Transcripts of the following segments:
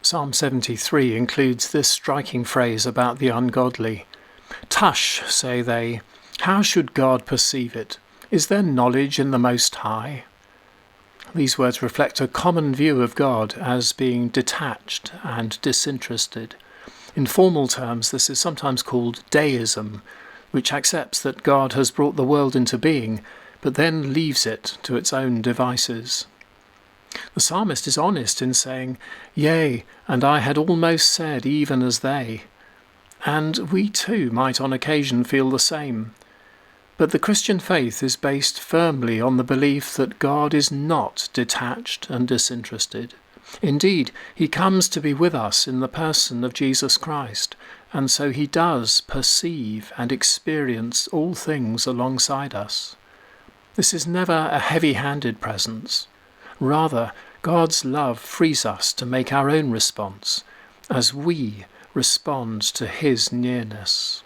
Psalm 73 includes this striking phrase about the ungodly. Tush, say they, how should God perceive it? Is there knowledge in the Most High? These words reflect a common view of God as being detached and disinterested. In formal terms, this is sometimes called deism, which accepts that God has brought the world into being, but then leaves it to its own devices. The psalmist is honest in saying, "Yea, and I had almost said even as they." And we too might on occasion feel the same. But the Christian faith is based firmly on the belief that God is not detached and disinterested. Indeed, he comes to be with us in the person of Jesus Christ, and so he does perceive and experience all things alongside us. This is never a heavy-handed presence. Rather, God's love frees us to make our own response as we respond to his nearness.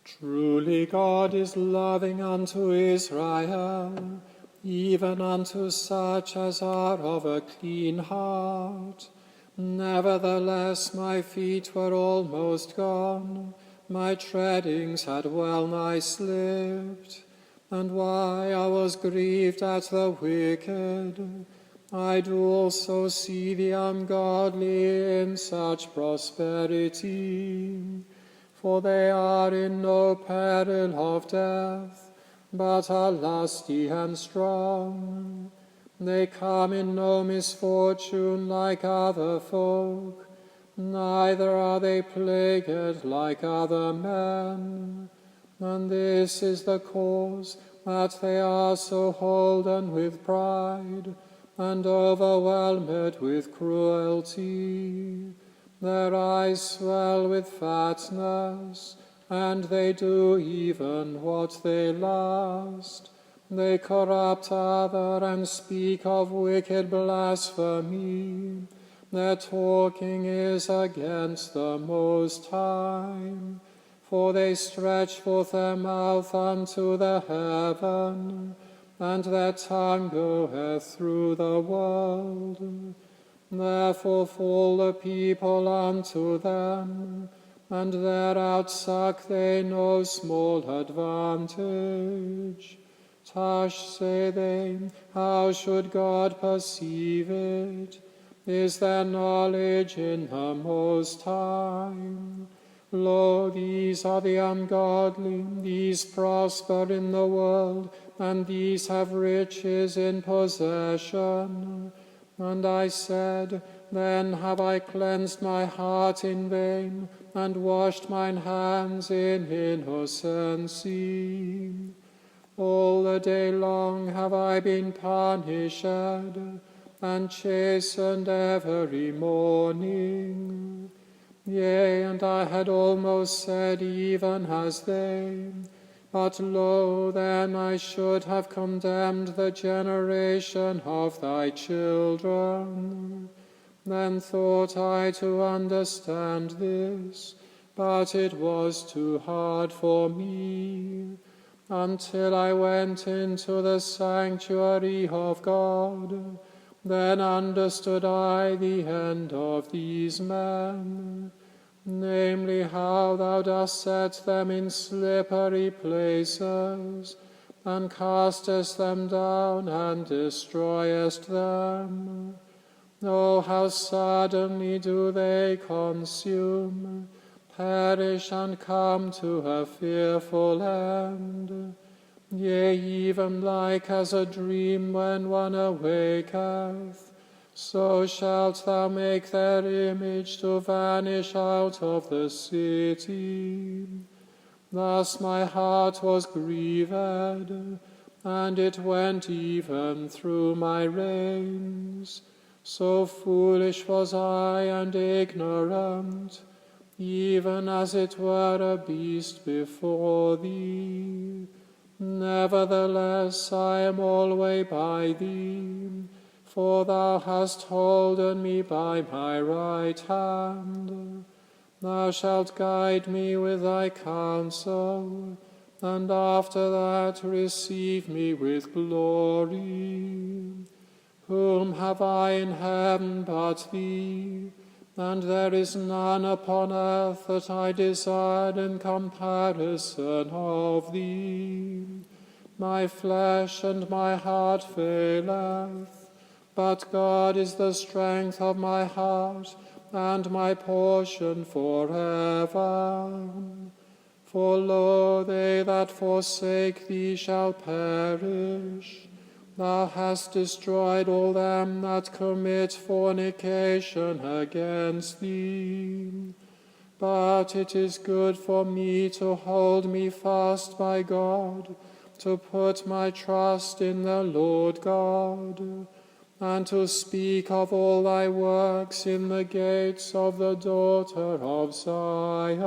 Truly God is loving unto Israel, even unto such as are of a clean heart. Nevertheless, my feet were almost gone, my treadings had well nigh slipped. And why I was grieved at the wicked, I do also see the ungodly in such prosperity. For they are in no peril of death, but are lusty and strong. They come in no misfortune like other folk, neither are they plagued like other men. And this is the cause that they are so holden with pride, and overwhelmed with cruelty. Their eyes swell with fatness, and they do even what they lust. They corrupt other and speak of wicked blasphemy. Their talking is against the Most High. For they stretch forth their mouth unto the heaven, and their tongue goeth through the world. Therefore fall the people unto them, and thereout suck they no small advantage. Tush, say they, how should God perceive it? Is there knowledge in the Most High? Lo, these are the ungodly, these prosper in the world, and these have riches in possession. And I said, then have I cleansed my heart in vain, and washed mine hands in innocency. All the day long have I been punished, and chastened every morning. Yea, and I had almost said even as they, but lo, then I should have condemned the generation of thy children. Then thought I to understand this, but it was too hard for me, until I went into the sanctuary of God. Then understood I the end of these men, namely how thou dost set them in slippery places, and castest them down, and destroyest them. Oh, how suddenly do they consume, perish, and come to a fearful end. Yea, even like as a dream when one awaketh, so shalt thou make their image to vanish out of the city. Thus my heart was grieved, and it went even through my reins. So foolish was I and ignorant, even as it were a beast before thee. Nevertheless, I am always by thee, for thou hast holden me by my right hand. Thou shalt guide me with thy counsel, and after that receive me with glory. Whom have I in heaven but thee? And there is none upon earth that I desire in comparison of thee. My flesh and my heart faileth, but God is the strength of my heart and my portion forever. For lo, they that forsake thee shall perish. Thou hast destroyed all them that commit fornication against thee. But it is good for me to hold me fast by God, to put my trust in the Lord God, and to speak of all thy works in the gates of the daughter of Zion.